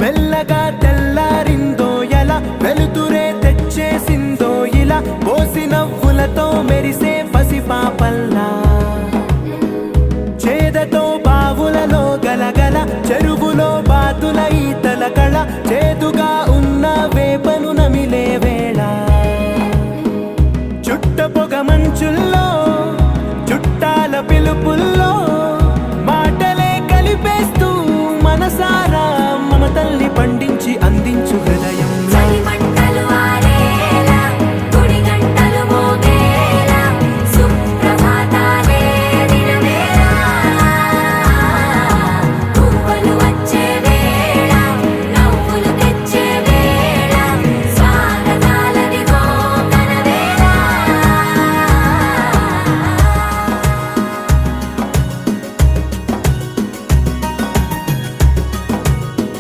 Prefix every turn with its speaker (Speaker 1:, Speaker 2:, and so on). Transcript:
Speaker 1: మెల్లగా తెల్లారిందో ఎలా వెలుతురే తెచ్చేసిందో ఇలా పోసి నవ్వులతో మెరిసే పసిపాపల్లా చేదతో బావులలో గలగల చెరువులో బాతుల ఈతల కళ